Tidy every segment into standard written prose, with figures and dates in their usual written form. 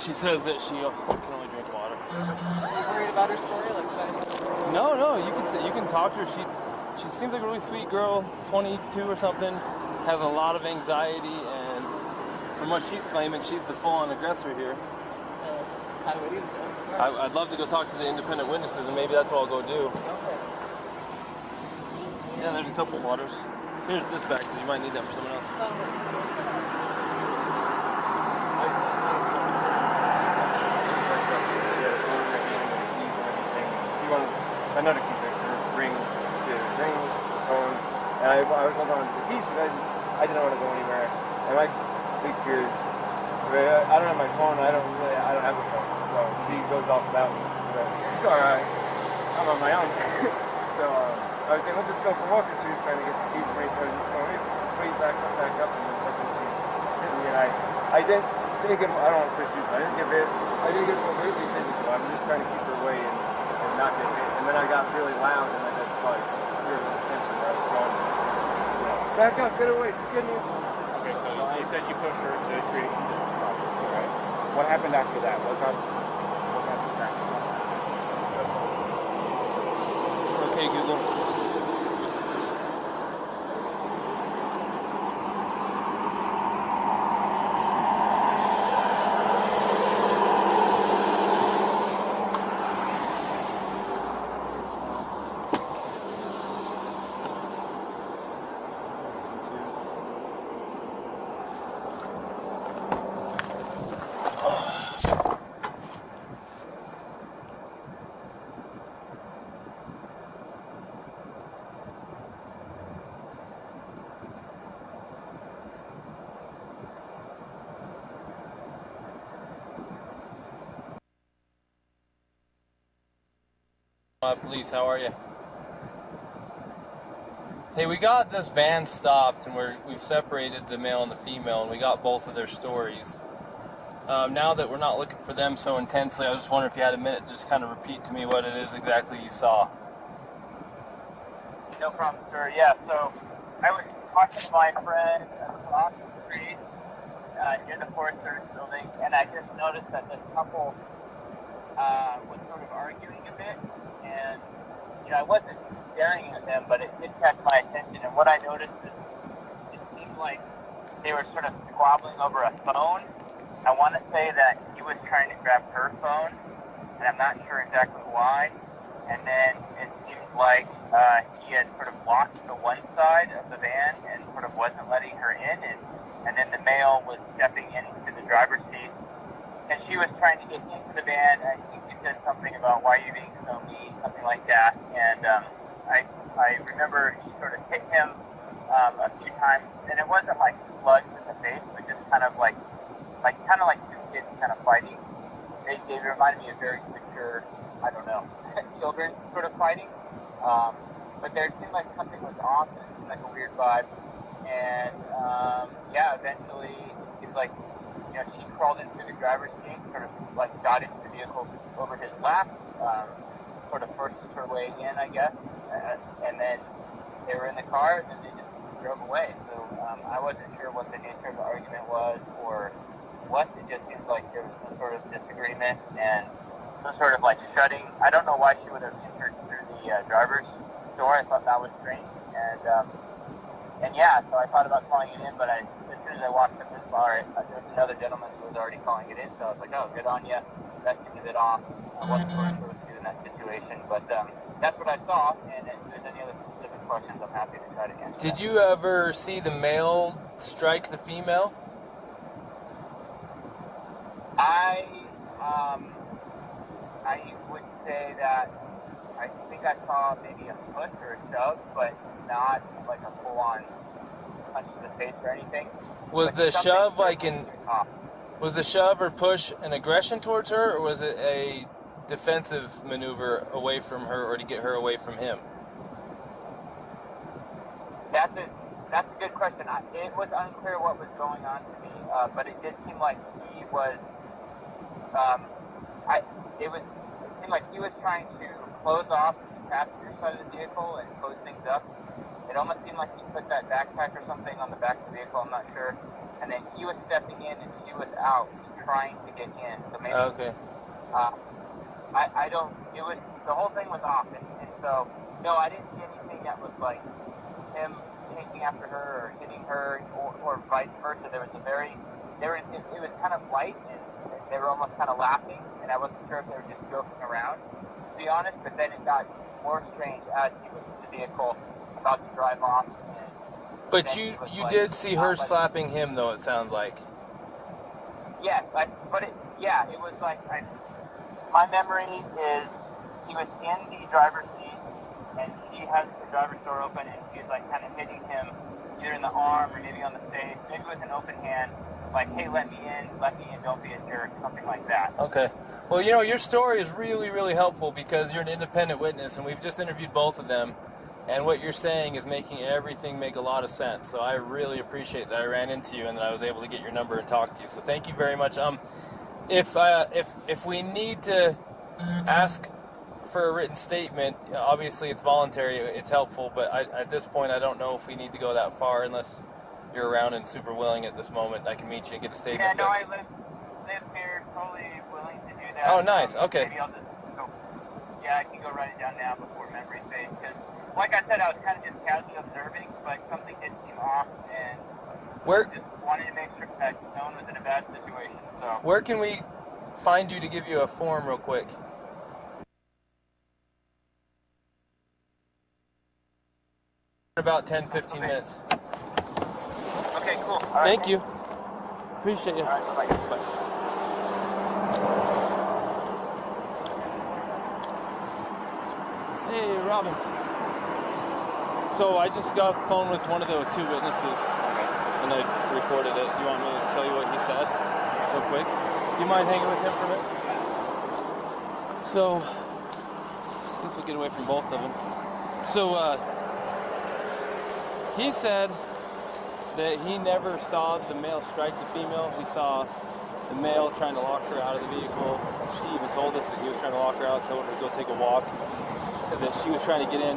she says that she can only drink water. Are you worried about her story? Like, should I... No, you can talk to her. She seems like a really sweet girl, 22 or something, has a lot of anxiety, and from what she's claiming, she's the full-on aggressor here. That's kind of what it is. I'd love to go talk to the independent witnesses, and maybe that's what I'll go do. Okay. Yeah, there's a couple waters. Here's this back, because you might need that for someone else. I know to keep her rings, the phone, and I was holding on to the keys because I didn't want to go anywhere. And my big fear is, I don't have my phone, I don't have a phone, so she goes off without me. But it's alright, I'm on my own. So I was saying, let's just go for a walk, and she was trying to get the keys for me, so I was just going, just wait back up, and that's when she hit me. And I didn't get, I don't want to push you, but I didn't get completely physical. I was just trying to keep her away and not get hit. And then I got really loud, and I just like feared this attention where I was going, back up, get away, just get me. Okay, so you said you pushed her to create some distance, obviously, right? What happened after that? What got distracted? Okay, Google. Police, how are you? Hey, we got this van stopped, and we've separated the male and the female, and we got both of their stories. Now that we're not looking for them so intensely, I was just wondering if you had a minute to just kind of repeat to me what it is exactly you saw. No problem, sir. Yeah, so I was talking to my friend across the street near the Forest Service building, and I just noticed that this couple was sort of arguing a bit. And, I wasn't staring at them, but it did catch my attention. And what I noticed is it seemed like they were sort of squabbling over a phone. I want to say that he was trying to grab her phone, and I'm not sure exactly why. And then it seemed like he had sort of blocked the one side of the van and sort of wasn't letting her in. And then the male was stepping into the driver's seat, and she was trying to get into the van. I think he said something about, why are you being so mean, something like that. And I remember she sort of hit him a few times, and it wasn't like slugs in the face, but just kind of like two kids kind of fighting. They reminded me of very mature, I don't know, children sort of fighting. But there seemed like something was off, and it seemed like a weird vibe. And eventually it seemed like, she crawled into the driver's seat, sort of like got into the vehicle over his lap, sort of forced her way in, I guess. And then they were in the car, and then they just drove away. So I wasn't sure what the nature of the argument was or what. It just seems like there was some sort of disagreement and some sort of like shutting. I don't know why she would have entered through the driver's door. I thought that was strange. So I thought about calling it in, but as soon as I walked up this bar, there was another gentleman who was already calling it in, so I was like, oh, good on you. That seemed a bit off. I wasn't sure what to do in that situation, but that's what I saw, and if there's any other specific questions, I'm happy to try to answer. Did you ever see the male strike the female? I would say that I think I saw maybe a push or a shove, but not like a full-on punch to the face or anything. Was the shove was the shove or push an aggression towards her, or was it a defensive maneuver away from her, or to get her away from him? That's a good question. It was unclear what was going on to me, but it did seem like he was. It seemed like he was trying to close off the passenger side of the vehicle and close things up. It almost seemed like he put that backpack or something on the back of the vehicle. I'm not sure. And then he was stepping in and she was out. She trying to get in. So maybe Okay. I don't. It was the whole thing was off, and so no, I didn't see anything that was like him chasing after her or hitting her or vice versa. It was kind of light, and they were almost kind of laughing, and I wasn't sure if they were just joking around, to be honest. But then it got more strange as he was in the vehicle about to drive off. But you did see her slapping him, though, it sounds like. Yes, it was like, my memory is he was in the driver's seat, and she has the driver's door open, and she was like kind of hitting him either in the arm or maybe on the face, maybe with an open hand, like, hey, let me in, don't be a jerk, something like that. Okay. Well, you know, your story is really, really helpful because you're an independent witness, and we've just interviewed both of them, and what you're saying is making everything make a lot of sense. So I really appreciate that I ran into you and that I was able to get your number and talk to you. So thank you very much. If we need to ask for a written statement, obviously it's voluntary, it's helpful, but at this point I don't know if we need to go that far unless you're around and super willing at this moment. I can meet you and get a statement. Yeah, no, I live here, totally willing to do that. Oh, nice. Okay. Maybe I'll just go. Yeah, I can go write it down now before memory fades, because, like I said, I was kind of just casually observing, but something did seem off, and just wanted to make sure that no one was in a bad situation. So. Where can we find you to give you a form real quick? About 10-15 minutes. Okay, cool. Thank you. Appreciate you. All right, bye-bye. Bye. Hey, Robin. So I just got a phone with one of the two witnesses, and I recorded it. Do you want me to tell you what he said real quick? Do you mind hanging with him for a minute? So, I guess we'll get away from both of them. So, he said that he never saw the male strike the female. He saw the male trying to lock her out of the vehicle. She even told us that he was trying to lock her out, told her to go take a walk. Said that she was trying to get in.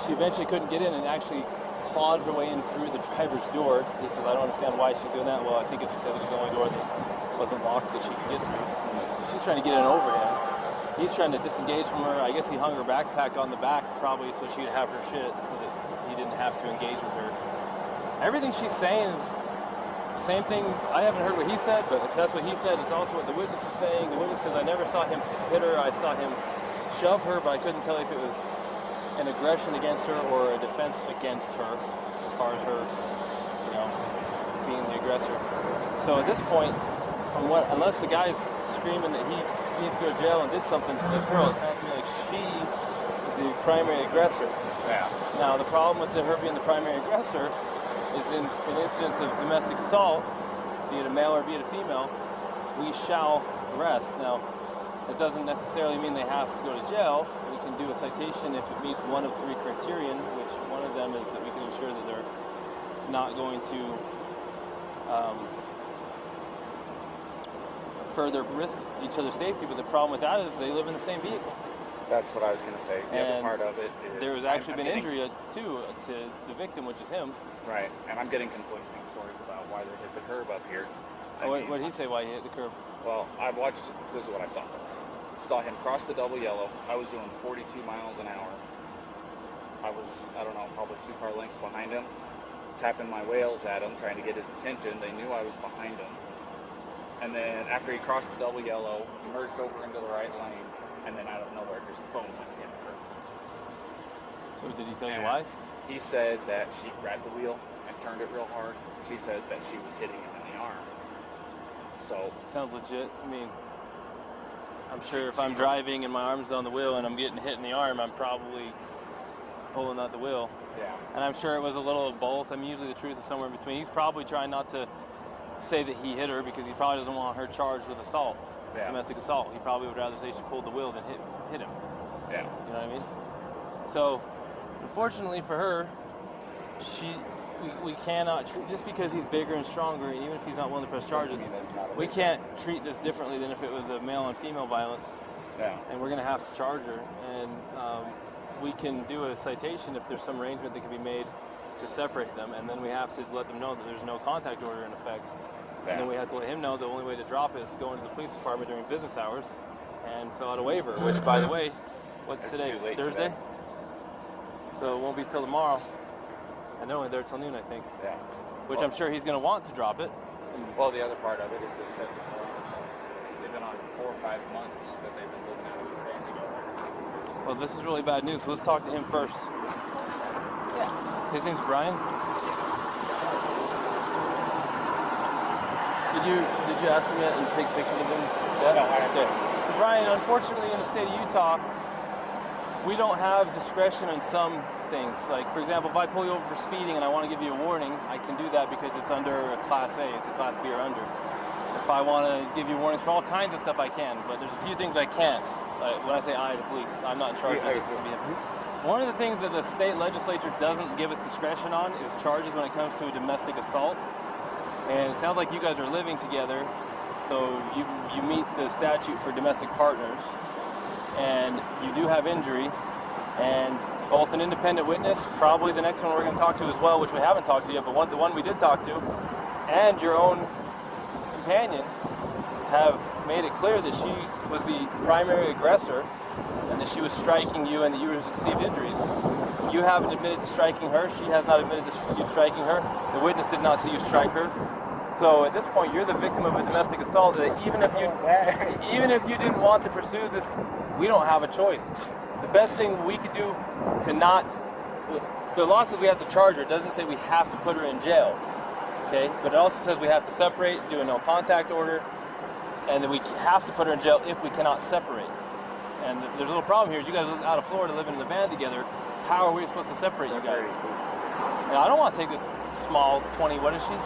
She eventually couldn't get in and actually clawed her way in through the driver's door. He says, I don't understand why she's doing that. Well, I think it's because it was the only door that wasn't locked that she could get through. So she's trying to get in over him. He's trying to disengage from her. I guess he hung her backpack on the back probably so she could have her shit so that he didn't have to engage with her. Everything she's saying is the same thing. I haven't heard what he said, but if that's what he said, it's also what the witness is saying. The witness says, I never saw him hit her. I saw him shove her, but I couldn't tell if it was an aggression against her or a defense against her as far as her, being the aggressor. So at this point, unless the guy's screaming that he needs to go to jail and did something to this girl, it sounds to me like she is the primary aggressor. Yeah. Now, the problem with her being the primary aggressor is in incidents of domestic assault, be it a male or be it a female, we shall arrest. Now, that doesn't necessarily mean they have to go to jail. We can do a citation if it meets one of three criterion, which one of them is that we can ensure that they're not going to further risk each other's safety. But the problem with that is they live in the same vehicle. That's what I was going to say. The other part of it is there was actually been injury too to the victim, which is him. Right, and I'm getting conflicting stories about why they hit the curb up here. What did he say? Why he hit the curb? Well, I watched. This is what I saw. Saw him cross the double yellow. I was doing 42 miles an hour. I was, probably 2 car lengths behind him, tapping my wheels at him, trying to get his attention. They knew I was behind him. And then after he crossed the double yellow, he merged over into the right lane, and then out of nowhere, just boom, went hit the curb. So did he tell you why? He said that she grabbed the wheel and turned it real hard. She said that she was hitting him in the arm. So sounds legit. I mean, I'm sure if I'm driving and my arm's on the wheel and I'm getting hit in the arm, I'm probably pulling out the wheel. Yeah. And I'm sure it was a little of both. I mean, usually the truth is somewhere in between. He's probably trying not to say that he hit her because he probably doesn't want her charged with assault, domestic assault. He probably would rather say she pulled the wheel than hit him. Yeah. You know what I mean? So, unfortunately for her, we cannot treat, just because he's bigger and stronger, even if he's not willing to press charges, we can't treat this differently than if it was a male and female violence. Yeah. And we're going to have to charge her. And we can do a citation if there's some arrangement that can be made to separate them. And then we have to let them know that there's no contact order in effect. Yeah. And then we had to let him know the only way to drop it is to go into the police department during business hours and fill out a waiver, which, by the way, what's It's today? too late Thursday? today. So it won't be till tomorrow. And they're only there till noon, I think. Yeah. Which I'm sure he's going to want to drop it. Well, the other part of it is they said they've been on 4 or 5 months that they've been living out of the van together. Well, this is really bad news, so let's talk to him first. His name's Brian. Did you ask him yet and take pictures of him? Yeah? No, I Okay. So Brian, unfortunately in the state of Utah, we don't have discretion on some things. Like, for example, if I pull you over for speeding and I want to give you a warning, I can do that because it's under a Class A, it's a Class B or under. If I want to give you warnings for all kinds of stuff, I can, but there's a few things I can't. Like, when I say I, the police, I'm not in charge of this. One of the things that the state legislature doesn't give us discretion on is charges when it comes to a domestic assault. And it sounds like you guys are living together, so you meet the statute for domestic partners, and you do have injury, and both an independent witness, probably the next one we're going to talk to as well, which we haven't talked to yet, but the one we did talk to, and your own companion have made it clear that she was the primary aggressor and that she was striking you and that you received injuries. You haven't admitted to striking her. She has not admitted to you striking her. The witness did not see you strike her. So at this point, you're the victim of a domestic assault. That even if you didn't want to pursue this, we don't have a choice. The best thing we could do to not, the law says we have to charge her. It doesn't say we have to put her in jail. Okay, but it also says we have to separate, do a no contact order, and that we have to put her in jail if we cannot separate. And there's a little problem here. Is you guys live out of Florida, living in the van together. How are we supposed to separate you guys? Now, I don't want to take this small 20. What is she?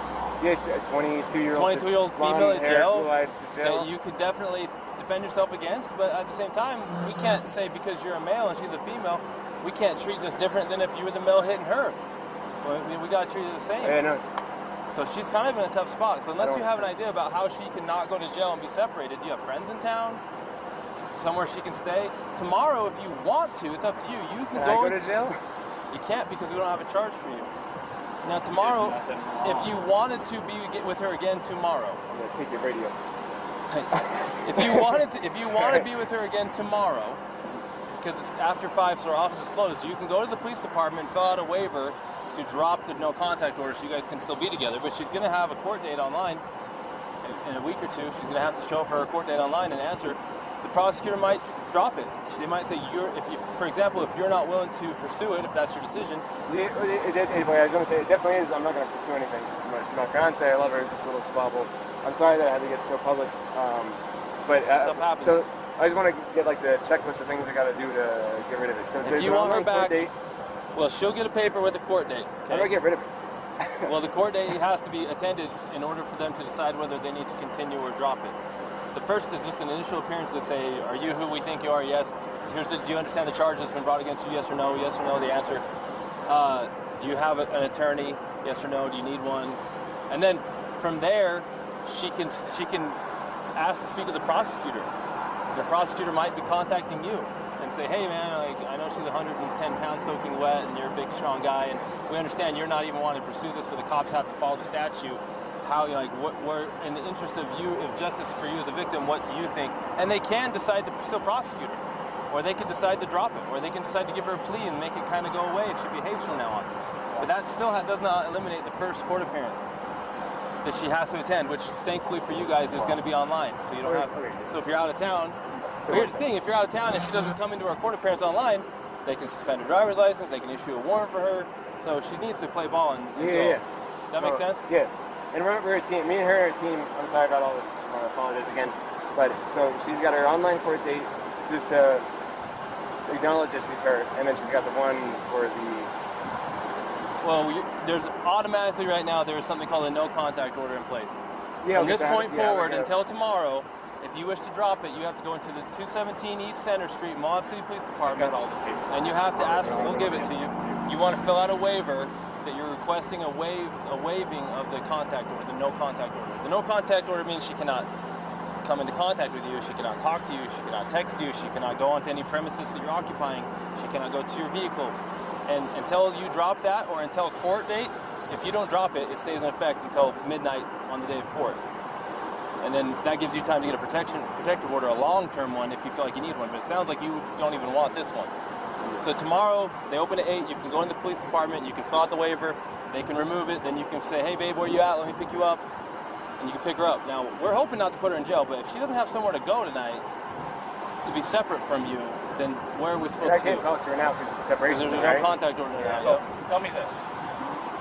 Yeah, 22-year-old. 22-year-old female in jail. jail. That you could definitely defend yourself against, but at the same time, we can't say because you're a male and she's a female, we can't treat this different than if you were the male hitting her. We got to treat it the same. Yeah, no. So she's kind of in a tough spot. So unless you have an idea about how she can not go to jail and be separated, do you have friends in town? Somewhere she can stay? Tomorrow, if you want to, it's up to you. You can go to jail? You can't because we don't have a charge for you. Now tomorrow, if you wanted to get with her again tomorrow, I'm gonna take your radio. if you want to be with her again tomorrow, because it's after 5, so our office is closed, you can go to the police department, fill out a waiver to drop the no contact order, so you guys can still be together. But she's gonna have a court date online in a week or two. She's gonna have to show up for her court date online and answer. The prosecutor might drop it. They might say, for example, if you're not willing to pursue it, if that's your decision. I was going to say, it definitely is. I'm not going to pursue anything. She's my fiance. I love her. It's just a little squabble. I'm sorry that I had to get so public. Stuff happens. So I just want to get like the checklist of things I got to do to get rid of it. So if you want her back, well, she'll get a paper with a court date. Okay? How do I get rid of it? Well, the court date has to be attended in order for them to decide whether they need to continue or drop it. The first is just an initial appearance to say, are you who we think you are? Yes. Do you understand the charge that's been brought against you? Yes or no? Yes or no, the answer. Do you have an attorney? Yes or no? Do you need one? And then from there, she can ask to speak with the prosecutor. The prosecutor might be contacting you and say, hey man, I know she's 110 pounds soaking wet and you're a big strong guy and we understand you're not even wanting to pursue this, but the cops have to follow the statute. How, what in the interest of you, of justice for you as a victim, what do you think? And they can decide to still prosecute her, or they can decide to drop it, or they can decide to give her a plea and make it kind of go away if she behaves from now on. But that still does not eliminate the first court appearance that she has to attend, which thankfully for you guys is going to be online, so you don't have. So if you're out of town, here's the thing: if you're out of town and she doesn't come into our court appearance online, they can suspend her driver's license, they can issue a warrant for her. So she needs to play ball and go. Does that make sense? Yeah. And we're a team. Me and her are a team. I'm sorry about all this. I apologize again. But so she's got her online court date just to acknowledge that she's hurt, and then she's got the one for the. Well, there's automatically right now there is something called a no contact order in place. Yeah. From this point forward until tomorrow, if you wish to drop it, you have to go into the 217 East Center Street, Moab City Police Department, and you have to ask. We'll give it to you. You want to fill out a waiver that you're requesting a waiving of the contact order, the no contact order. The no contact order means she cannot come into contact with you, she cannot talk to you, she cannot text you, she cannot go onto any premises that you're occupying, she cannot go to your vehicle. And until you drop that, or until court date, if you don't drop it, it stays in effect until midnight on the day of court. And then that gives you time to get a protective order, a long-term one, if you feel like you need one. But it sounds like you don't even want this one. So tomorrow, they open at 8. You can go in the police department. You can fill out the waiver. They can remove it. Then you can say, hey, babe, where you at? Let me pick you up. And you can pick her up. Now, we're hoping not to put her in jail, but if she doesn't have somewhere to go tonight to be separate from you, then where are we supposed to I can't talk to her now because it's separation. There's right? no contact order now. So tell me this: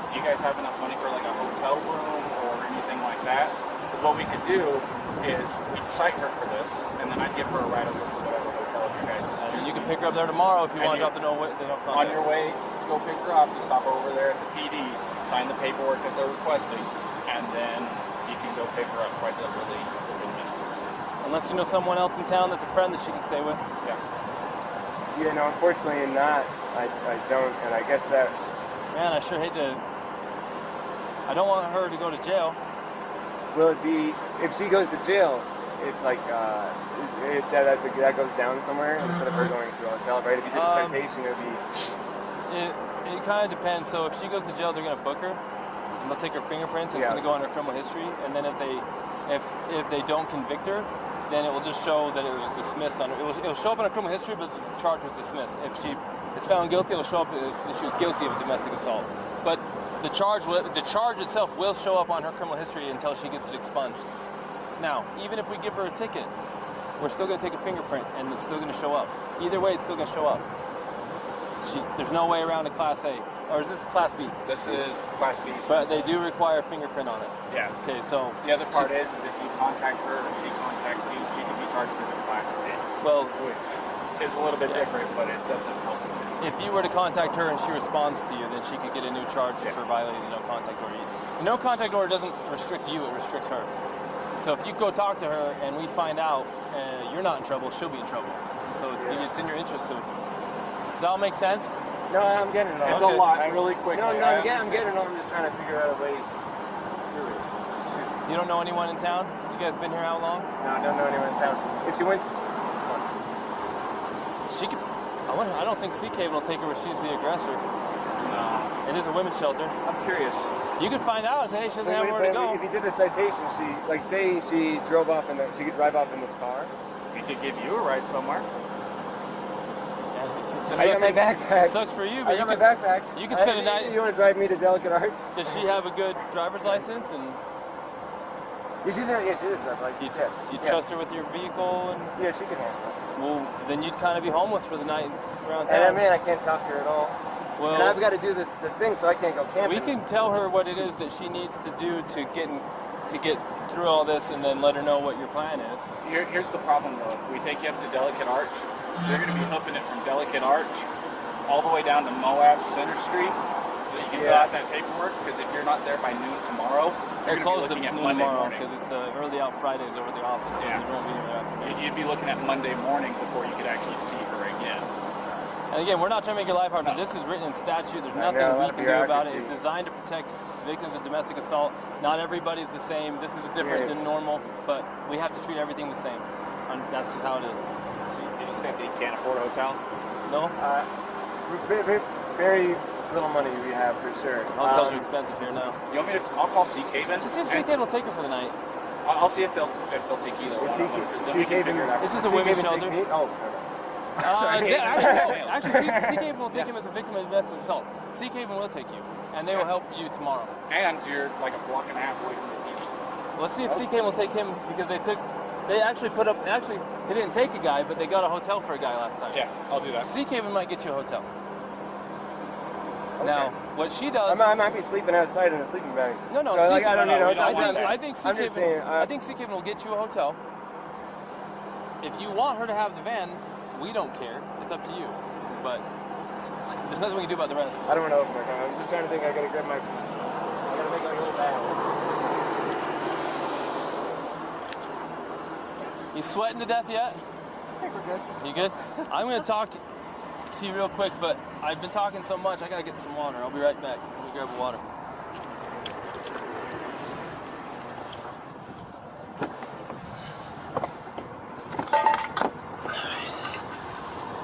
do you guys have enough money for like a hotel room or anything like that? Because what we could do is we'd cite her for this, and then I'd give her a ride over to whatever hotel you guys is choosing. And you can pick her up there tomorrow if you want to drop the no contact. On your way to go pick her up, you stop over there at the PD, sign the paperwork that they're requesting, and then you can go pick her up quite literally within minutes. Unless you know someone else in town that's a friend that she can stay with. Yeah. Yeah, no, unfortunately not. I don't, and I guess that... Man, I sure hate to... I don't want her to go to jail. Will it be... If she goes to jail, it's like... that goes down somewhere instead of her going to a hotel, right? If you did a citation, it would be... It kind of depends. So if she goes to jail, they're going to book her. And they'll take her fingerprints. It's going to go on her criminal history. And then if they don't convict her, then it will just show that it was dismissed. It will show up on her criminal history, but the charge was dismissed. If she is found guilty, it will show up as she was guilty of a domestic assault. But the charge itself will show up on her criminal history until she gets it expunged. Now, even if we give her a ticket, we're still going to take a fingerprint, and it's still going to show up. Either way, it's still going to show up. There's no way around a Class A. Or is this Class B? This is Class B. But they do require a fingerprint on it. Yeah. Okay, so... The other part is if you contact her or she contacts you, she can be charged with a Class A. Well... Which is a little bit different, but it doesn't help the same. If you were to contact her and she responds to you, then she could get a new charge for violating the no contact order. The no contact order doesn't restrict you, it restricts her. So if you go talk to her and we find out you're not in trouble, she'll be in trouble. So it's in your interest to... Does that all make sense? No, I'm getting it all. It's a lot, really quick. No, I'm getting it all. I'm just trying to figure out a way through it. Shoot. You don't know anyone in town? You guys been here how long? No, I don't know anyone in town. If she went... She could... I don't think CK will take her where she's the aggressor. No. It is a women's shelter. I'm curious. You could find out and say, hey, she doesn't have where to go. If you did the citation, say she drove off she could drive off in this car. We could give you a ride somewhere. I got my backpack. Sucks for you, but I got my backpack. You can spend a night. You want to drive me to Delicate Art? Does she have a good driver's license? And she does have a driver's license. You trust her with your vehicle? And yeah, she can handle it. Well, then you'd kind of be homeless for the night around town. And I can't talk to her at all. Well, and I've got to do the thing, so I can't go camping. We can tell her what it is that she needs to do to get through all this, and then let her know what your plan is. Here's the problem, though. If we take you up to Delicate Arch, you're going to be hoofing it from Delicate Arch all the way down to Moab Center Street so that you can fill out that paperwork, because if you're not there by noon tomorrow, They're closed at noon Monday tomorrow morning. because it's early out Fridays over the office, so you won't be there afternoon. You'd be looking at Monday morning before you could actually see her again. And again, we're not trying to make your life hard, but this is written in statute. There's nothing we can do about it. It's designed to protect victims of domestic assault. Not everybody's the same. This is different than normal, but we have to treat everything the same. And that's just how it is. So did you think that you can't afford a hotel? No? Very little money we have, for sure. Hotels are expensive here now. You want me to? I'll call Sea Caven. Just see if Sea Caven will take her for the night. I'll see if they'll take either one. Sea Caven. This is a women's shelter. Actually, Sea Caven will take him as a victim of domestic assault. Sea Caven will take you, and they will help you tomorrow. And you're like a block and a half away from the PD. Let's see if Sea Caven will take him, because they actually they didn't take a guy, but they got a hotel for a guy last time. Yeah, I'll do that. Sea Caven might get you a hotel. Now, what she does... I might be sleeping outside in a sleeping bag. No, so I don't need a hotel. I think Sea Caven will get you a hotel. If you want her to have the van, we don't care. It's up to you. But there's nothing we can do about the rest. I don't want to open my car. I'm just trying to think. I gotta grab my... I gotta make like a little bag. You sweating to death yet? I think we're good. You good? I'm going to talk to you real quick, but I've been talking so much, I got to get some water. I'll be right back. Let me grab the water.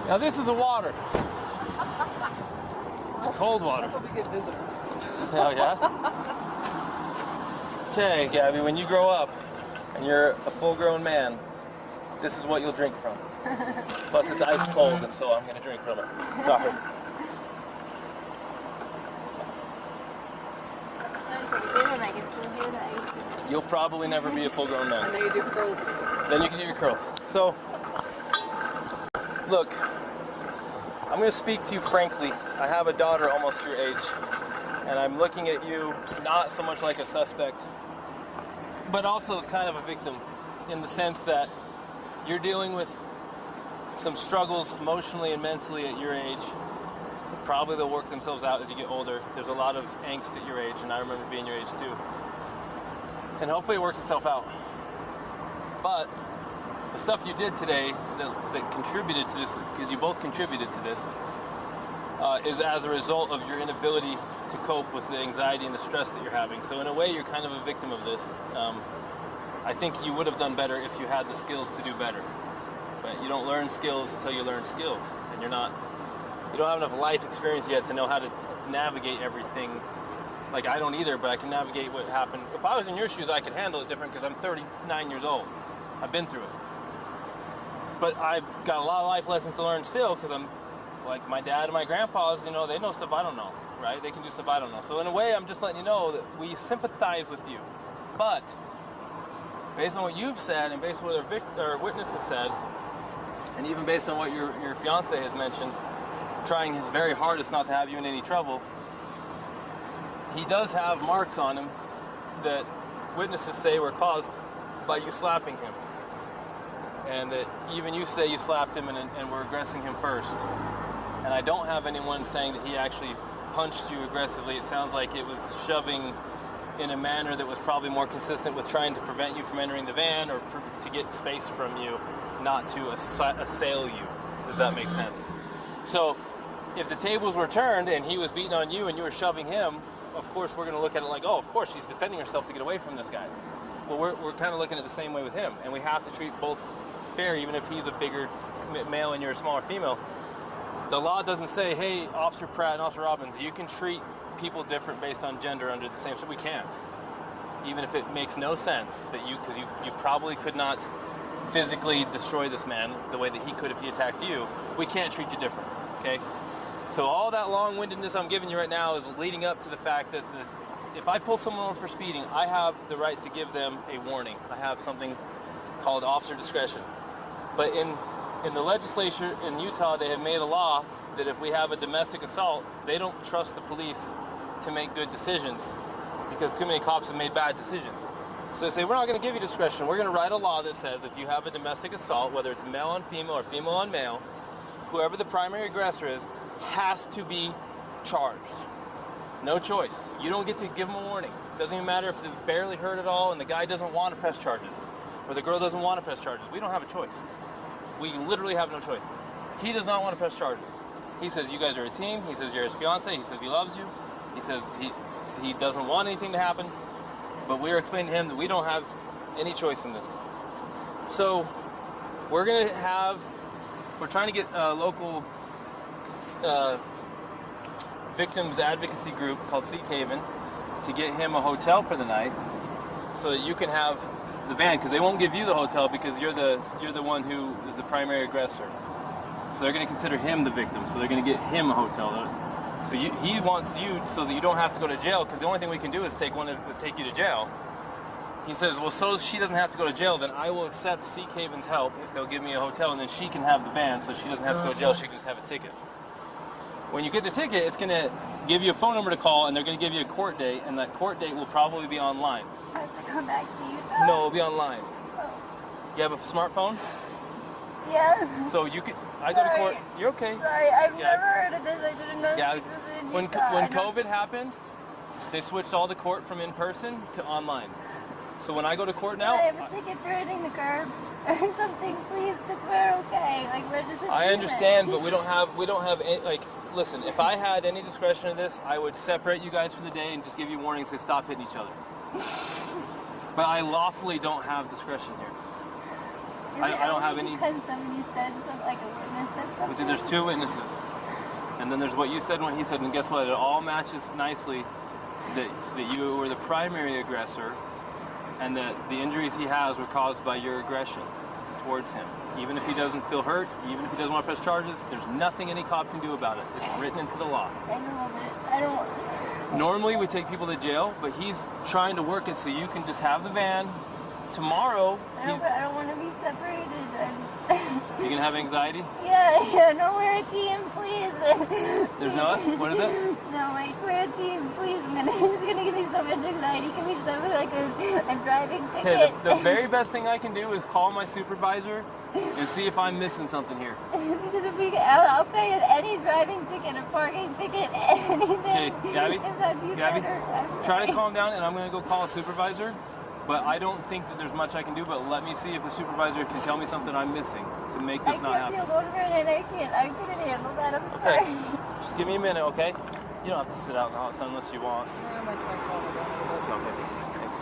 Now this is the water. It's cold water. That's how we get visitors. Hell yeah. Okay, Gabby, when you grow up and you're a full-grown man, this is what you'll drink from. Plus it's ice cold, and so I'm gonna drink from it. Sorry. I can still hear the ice. You'll probably never be a full-grown man. And then you do curls. Then you can do your curls. So, look, I'm going to speak to you frankly. I have a daughter almost your age, and I'm looking at you not so much like a suspect, but also as kind of a victim, in the sense that you're dealing with some struggles emotionally and mentally at your age. Probably they'll work themselves out as you get older. There's a lot of angst at your age, and I remember being your age too. And hopefully it works itself out. But the stuff you did today that contributed to this, because you both contributed to this, is as a result of your inability to cope with the anxiety and the stress that you're having. So in a way, you're kind of a victim of this. I think you would have done better if you had the skills to do better. But you don't learn skills until you learn skills, and you don't have enough life experience yet to know how to navigate everything. Like, I don't either, but I can navigate what happened. If I was in your shoes, I could handle it different because I'm 39 years old. I've been through it. But I've got a lot of life lessons to learn still, because I'm like my dad and my grandpas, they know stuff I don't know, right? They can do stuff I don't know. So in a way, I'm just letting you know that we sympathize with you. But based on what you've said, and based on what our witness has said, and even based on what your fiance has mentioned, trying his very hardest not to have you in any trouble, he does have marks on him that witnesses say were caused by you slapping him. And that even you say you slapped him and were aggressing him first. And I don't have anyone saying that he actually punched you aggressively. It sounds like it was shoving in a manner that was probably more consistent with trying to prevent you from entering the van, or to get space from you, not to assail you. Does that make sense? So if the tables were turned and he was beating on you and you were shoving him, of course we're going to look at it like, oh, of course she's defending herself to get away from this guy. Well, we're kind of looking at it the same way with him, and we have to treat both fair, even if he's a bigger male and you're a smaller female. The law doesn't say, hey, Officer Pratt and Officer Robbins, you can treat people different based on gender under the same, so we can't. Even if it makes no sense that because you probably could not physically destroy this man the way that he could if he attacked you, we can't treat you different, okay? So all that long-windedness I'm giving you right now is leading up to the fact that if I pull someone over for speeding, I have the right to give them a warning. I have something called officer discretion. But in the legislature in Utah, they have made a law that if we have a domestic assault, they don't trust the police to make good decisions because too many cops have made bad decisions. So they say, we're not going to give you discretion. We're going to write a law that says if you have a domestic assault, whether it's male on female or female on male, whoever the primary aggressor is has to be charged. No choice. You don't get to give them a warning. It doesn't even matter if they're barely hurt at all and the guy doesn't want to press charges, or the girl doesn't want to press charges. We don't have a choice. We literally have no choice. He does not want to press charges. He says you guys are a team. He says you're his fiance. He says he loves you. He says he doesn't want anything to happen. But we're explaining to him that we don't have any choice in this. So we're trying to get a local victims advocacy group called Seek Haven to get him a hotel for the night, so that you can have the van, because they won't give you the hotel because you're the one who is the primary aggressor. So they're going to consider him the victim. So they're going to get him a hotel. So he wants you so that you don't have to go to jail, because the only thing we can do is take you to jail. He says, well, so she doesn't have to go to jail, then I will accept Seek Haven's help if they'll give me a hotel, and then she can have the van, so she doesn't have to go to jail. She can just have a ticket. When you get the ticket, it's going to give you a phone number to call, and they're going to give you a court date, and that court date will probably be online. Do I have to come back to Utah? No, it'll be online. Oh. You have a smartphone? Yeah. So you can. I go to court. You're okay. Sorry, I've never heard of this. I didn't know Yeah. this was in When Utah. COVID happened, they switched all the court from in person to online. So when I go to court now, I have a ticket for hitting the curb or something, please, because we're okay. Like, where does it? I understand, but we don't have any, like. Listen, if I had any discretion in this, I would separate you guys for the day and just give you warnings to stop hitting each other. But I lawfully don't have discretion here. I don't have any. Because somebody said something, like a witness said something. There's two witnesses, and then there's what you said and what he said, and guess what? It all matches nicely that you were the primary aggressor, and that the injuries he has were caused by your aggression towards him. Even if he doesn't feel hurt, even if he doesn't want to press charges, there's nothing any cop can do about it. It's written into the law. I know, but I don't. Normally we take people to jail, but he's trying to work it so you can just have the van. Tomorrow, I don't want to be separated. You gonna have anxiety? Yeah, no, we're a team, please. There's not? What is it? No, like, we're a team, please. It's gonna give me so much anxiety. Can we just have like a driving ticket? Okay, the very best thing I can do is call my supervisor and see if I'm missing something here. Because if I'll pay any driving ticket, a parking ticket, anything. Okay, Gabby, If that'd be Gabby, better. try to calm down, and I'm gonna go call a supervisor. But I don't think that there's much I can do, but let me see if the supervisor can tell me something I'm missing to make this not happen. I can't feel over and I couldn't handle that, I'm sorry. Okay, just give me a minute, okay? You don't have to sit out in the hot sun unless you want. I might try to call my dad. Okay, thanks.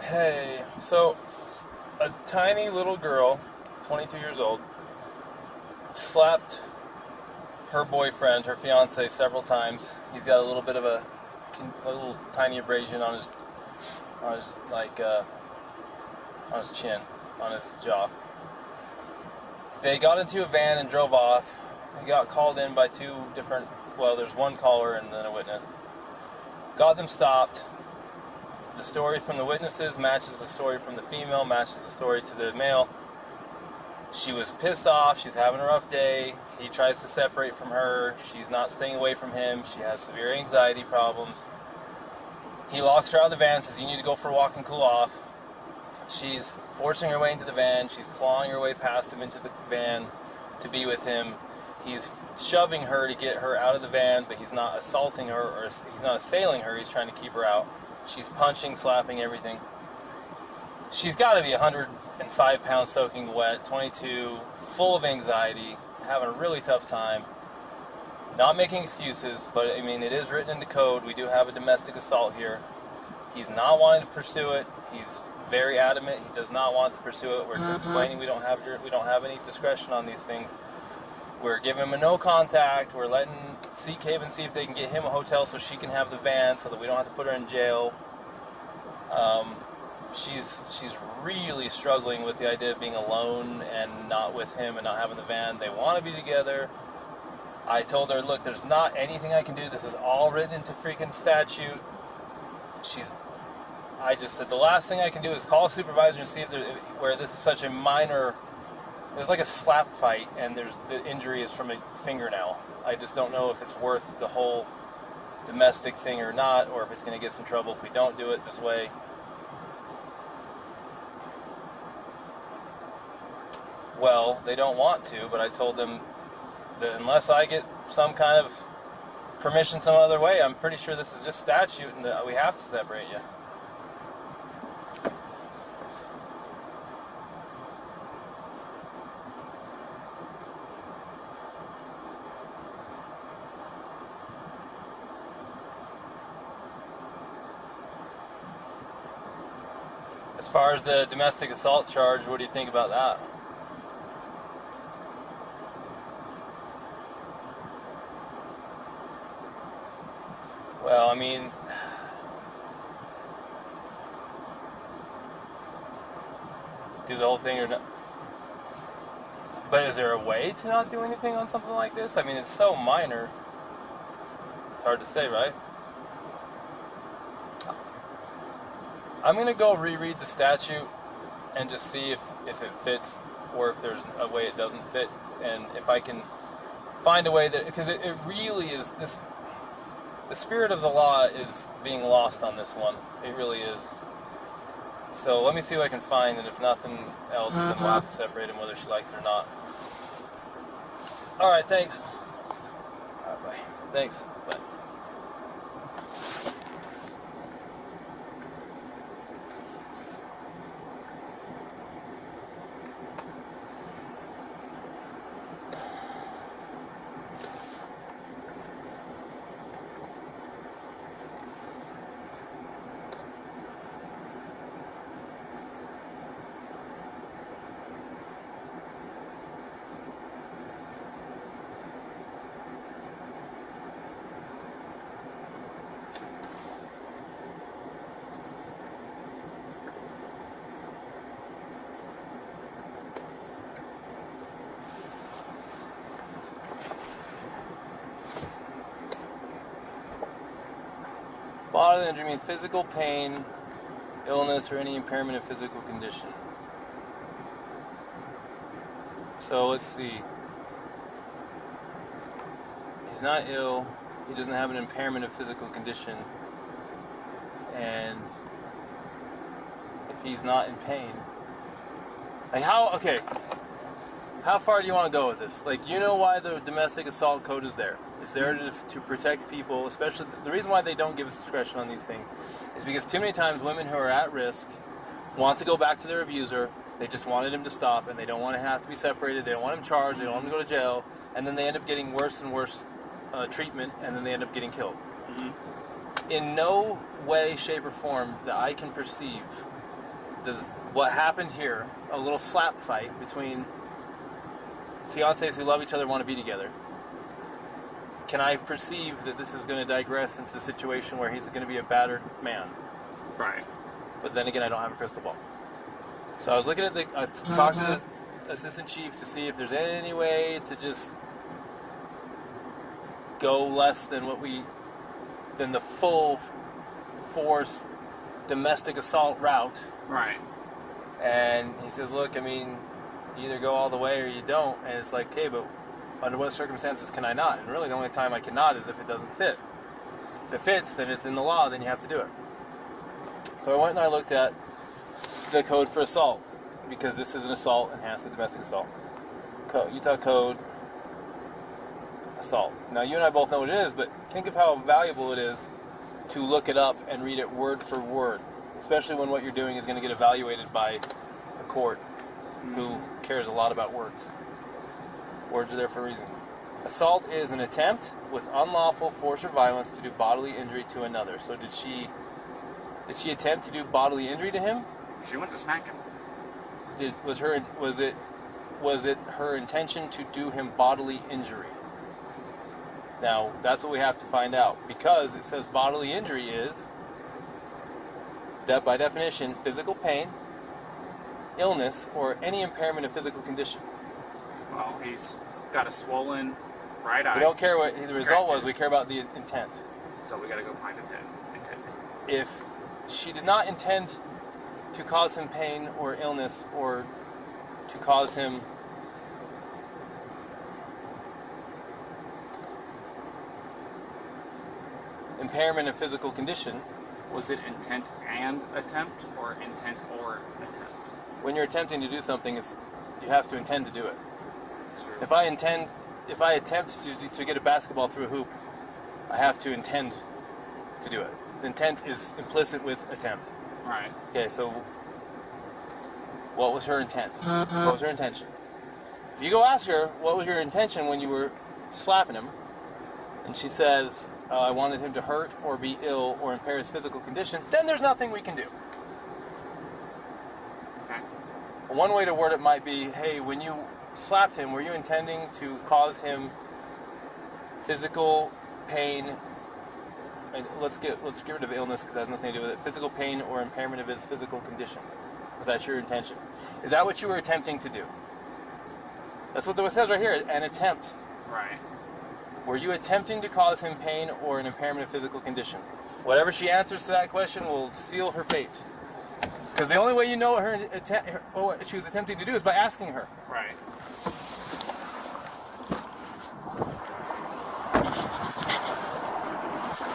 Hey, so a tiny little girl, 22 years old, slapped her boyfriend, her fiance, several times. He's got a little bit of a little tiny abrasion on his chin, on his jaw. They got into a van and drove off. He got called in by there's one caller and then a witness. Got them stopped. The story from the witnesses matches the story from the female, matches the story to the male. She was pissed off, she's having a rough day, he tries to separate from her, she's not staying away from him, she has severe anxiety problems. He locks her out of the van, says you need to go for a walk and cool off. She's forcing her way into the van, she's clawing her way past him into the van to be with him. He's shoving her to get her out of the van, but he's not assaulting her, or he's not assailing her, he's trying to keep her out. She's punching, slapping, everything. She's got to be 105 pounds soaking wet, 22, full of anxiety, having a really tough time. Not making excuses, but I mean, it is written into code. We do have a domestic assault here. He's not wanting to pursue it. He's very adamant. He does not want to pursue it. We're explaining we don't have any discretion on these things. We're giving him a no contact. We're letting Seek Haven see if they can get him a hotel so she can have the van so that we don't have to put her in jail. She's really struggling with the idea of being alone and not with him and not having the van. They want to be together. I told her, look, there's not anything I can do. This is all written into freaking statute. I just said the last thing I can do is call a supervisor and see if where this is such a minor. It was like a slap fight, and the injury is from a fingernail. I just don't know if it's worth the whole domestic thing or not, or if it's going to get us in trouble if we don't do it this way. Well, they don't want to, but I told them that unless I get some kind of permission some other way, I'm pretty sure this is just statute and that we have to separate you. As far as the domestic assault charge, what do you think about that? Well, I mean, do the whole thing or not? But is there a way to not do anything on something like this? I mean, it's so minor. It's hard to say, right? I'm going to go reread the statute and just see if it fits or if there's a way it doesn't fit, and if I can find a way that, because it really is this. the spirit of the law is being lost on this one. It really is. So let me see what I can find, and if nothing else, then we'll have to separate them whether she likes it or not. Alright, thanks. Alright, bye. Thanks. Bye. Bodily injury means physical pain, illness, or any impairment of physical condition. So let's see. He's not ill. He doesn't have an impairment of physical condition. And if he's not in pain, like okay, how far do you want to go with this? Like, you know why the domestic assault code is there. It's there to protect people, especially the reason why they don't give us discretion on these things is because too many times women who are at risk want to go back to their abuser. They just wanted him to stop, and they don't want to have to be separated. They don't want him charged. They don't want him to go to jail, and then they end up getting worse and worse treatment, and then they end up getting killed. Mm-hmm. In no way, shape, or form that I can perceive does what happened here, a little slap fight between fiancés who love each other, want to be together, can I perceive that this is going to digress into the situation where he's going to be a battered man? Right. But then again, I don't have a crystal ball. So I was looking at I talked to the assistant chief to see if there's any way to just go less than than the full force domestic assault route. Right. And he says, look, I mean, you either go all the way or you don't. And it's like, okay, but under what circumstances can I not? And really the only time I cannot is if it doesn't fit. If it fits, then it's in the law, then you have to do it. So I went and I looked at the code for assault, because this is an assault enhanced with domestic assault. Utah Code, assault. Now you and I both know what it is, but think of how valuable it is to look it up and read it word for word, especially when what you're doing is going to get evaluated by a court who cares a lot about words. Words are there for a reason. Assault is an attempt with unlawful force or violence to do bodily injury to another. So did she attempt to do bodily injury to him? She went to smack him. Was it her intention to do him bodily injury? Now, that's what we have to find out, because it says bodily injury is, that by definition, physical pain, illness, or any impairment of physical condition. Well, he's got a swollen right eye. We don't care what the result was, we care about the intent. So we gotta go find intent. If she did not intend to cause him pain or illness, or to cause him impairment of physical condition. Was it intent and attempt, or intent or attempt? When you're attempting to do something, you have to intend to do it. True. If I attempt to get a basketball through a hoop, I have to intend to do it. Intent is implicit with attempt. Right. Okay, so what was her intent? What was her intention? If you go ask her, what was your intention when you were slapping him, and she says, I wanted him to hurt or be ill or impair his physical condition, then there's nothing we can do. Okay. One way to word it might be, hey, when you slapped him, were you intending to cause him physical pain, and let's get rid of illness because it has nothing to do with it, physical pain or impairment of his physical condition? Was that your intention? Is that what you were attempting to do? That's what it says right here, an attempt. Right. Were you attempting to cause him pain or an impairment of physical condition? Whatever she answers to that question will seal her fate. Because the only way you know what she was attempting to do is by asking her. Right.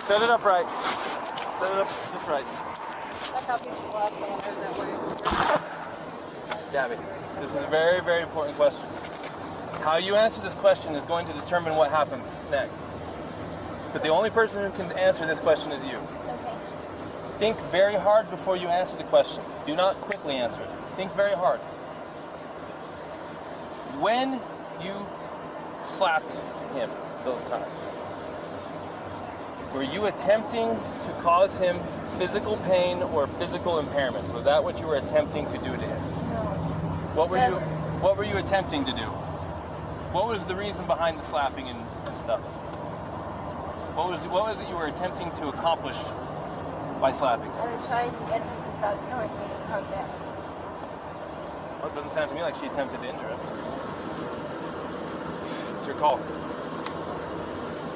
Set it up right. Set it up just right. That's how people laugh someone heard that way. Gabby, this is a very, very important question. How you answer this question is going to determine what happens next. But the only person who can answer this question is you. Okay. Think very hard before you answer the question. Do not quickly answer it. Think very hard. When you slapped him those times, were you attempting to cause him physical pain or physical impairment? Was that what you were attempting to do to him? No. What were you attempting to do? What was the reason behind the slapping and stuff? What was it you were attempting to accomplish by slapping? I was trying to get him to stop telling me to calm down. Well, it doesn't sound to me like she attempted to injure him. It's your call.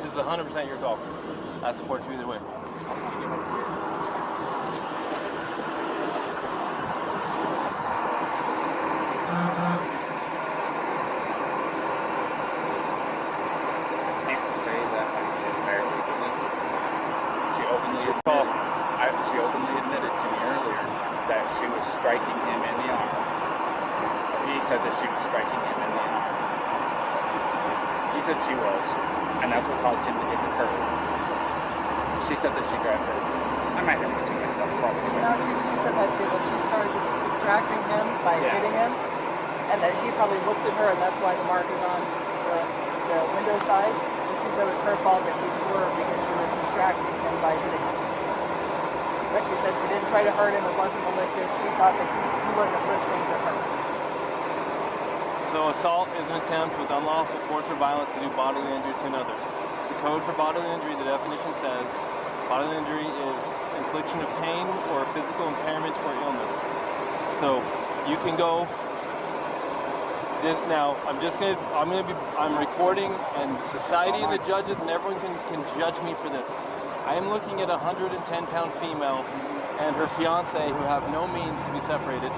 This is 100% your call. I support you either way. Can't say that I did barely believe it. She openly admitted to me earlier that she was striking him in the arm. He said that she was striking him in the arm. He said she was, and that's what caused him to hit the curb. She said that she grabbed her. I might have these two mixed up, probably. No, she said that too, that she started distracting him by hitting him, and that he probably looked at her, and that's why the mark is on the window side. And she said it's her fault that he swerved because she was distracting him by hitting him. But she said she didn't try to hurt him, it wasn't malicious, she thought that he wasn't listening to her. So assault is an attempt with unlawful force or violence to do bodily injury to another. The code for bodily injury, the definition says, bodily injury is infliction of pain or physical impairment or illness. So you can go. Now I'm recording, and society and the judges and everyone can judge me for this. I am looking at a 110-pound female and her fiance who have no means to be separated.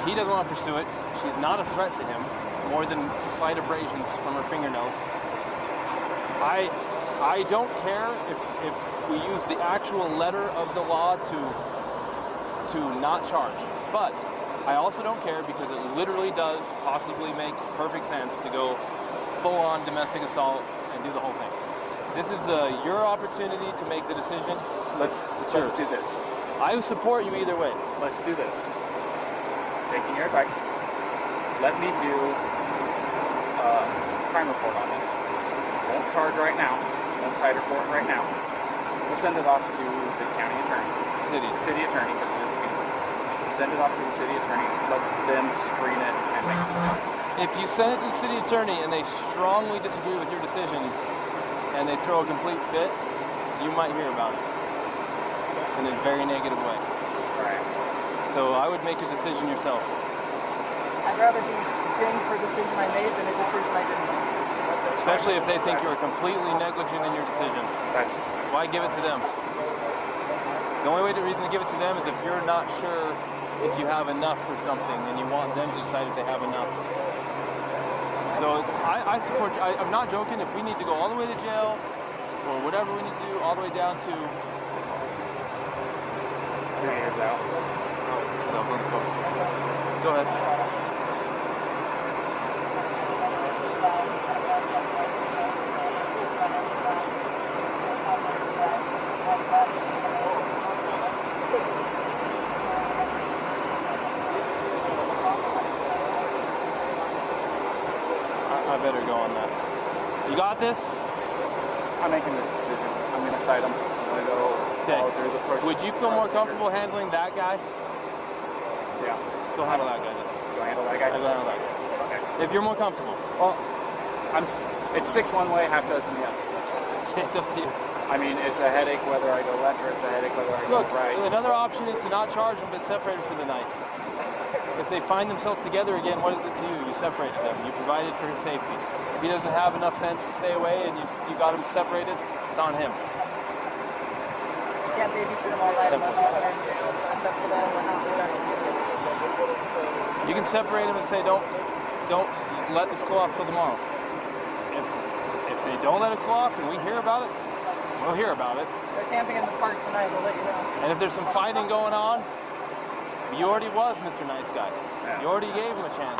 He doesn't want to pursue it. She's not a threat to him, more than slight abrasions from her fingernails. I don't care if we use the actual letter of the law to not charge, but I also don't care because it literally does possibly make perfect sense to go full-on domestic assault and do the whole thing. This is your opportunity to make the decision. Let's do this. I support you either way. Let's do this. Taking your advice, let me do a crime report on this. Won't charge right now. Won't cite her for it right now. We'll send it off to the county attorney. City attorney, because it is a people. Send it off to the city attorney. Let them screen it and make a decision. If you send it to the city attorney and they strongly disagree with your decision and they throw a complete fit, you might hear about it in a very negative way. Right. So I would make a decision yourself. I'd rather be dinged for a decision I made than a decision I didn't make. Especially if they think you were completely negligent in your decision. Why give it to them? The only reason to give it to them is if you're not sure if you have enough for something and you want them to decide if they have enough. So I support you. I'm not joking. If we need to go all the way to jail or whatever we need to do, all the way down to... Your hands out. Go ahead. I better go on that. You got this? I'm making this decision. I'm going to cite him. I'm going to go follow through the process. Would you feel more comfortable handling that guy? Yeah. Go handle that guy then. Go handle that guy? Go handle that guy. Okay. If you're more comfortable. Well, it's 6 one way, half dozen the other. It's up to you. I mean, it's a headache whether I go left or it's a headache whether I go right. Another option is to not charge them but separate them for the night. If they find themselves together again, what is it to you? You separated them. You provided for his safety. If he doesn't have enough sense to stay away and you got him separated, it's on him. You can't babysit them all night unless they're in jail, so it's up to them what happens after jail. You can separate them and say, don't let this go off till tomorrow. If they don't let it go off and we hear about it, We'll hear about it. They're camping in the park tonight. We'll let you know. And if there's some fighting going on, you already was Mr. Nice Guy. You already gave him a chance.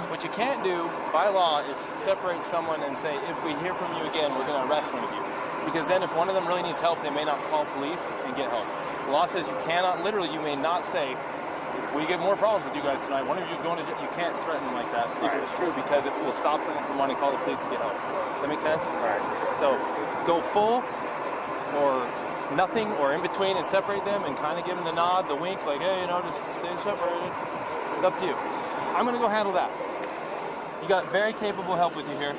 What you can't do by law is separate someone and say, if we hear from you again, we're going to arrest one of you. Because then if one of them really needs help, they may not call police and get help. The law says you cannot, literally, you may not say, if we get more problems with you guys tonight, one of you is going to jail. You can't threaten them like that if it was true, because it will stop someone from wanting to call the police to get help. Does that make sense? Right. So go full or nothing or in between and separate them and kind of give them the nod, the wink, like, hey, you know, just stay separated. It's up to you. I'm going to go handle that. You got very capable help with you here,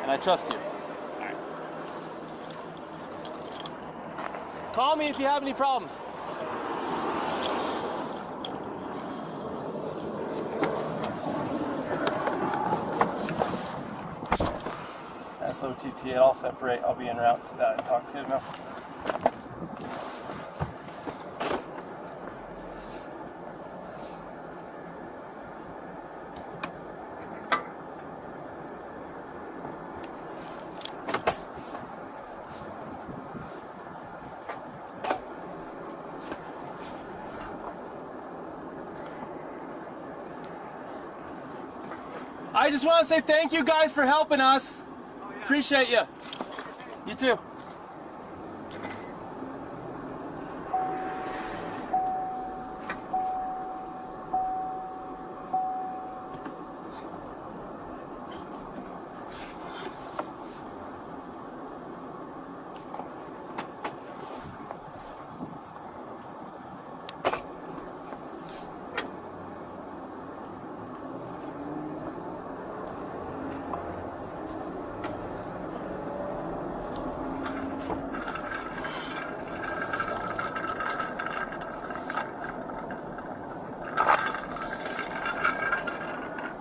and I trust you. All right. Call me if you have any problems. SOTT, I'll separate. I'll be en route to that intoxicated now. I just want to say thank you guys for helping us. Appreciate you. You too.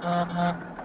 Uh-huh.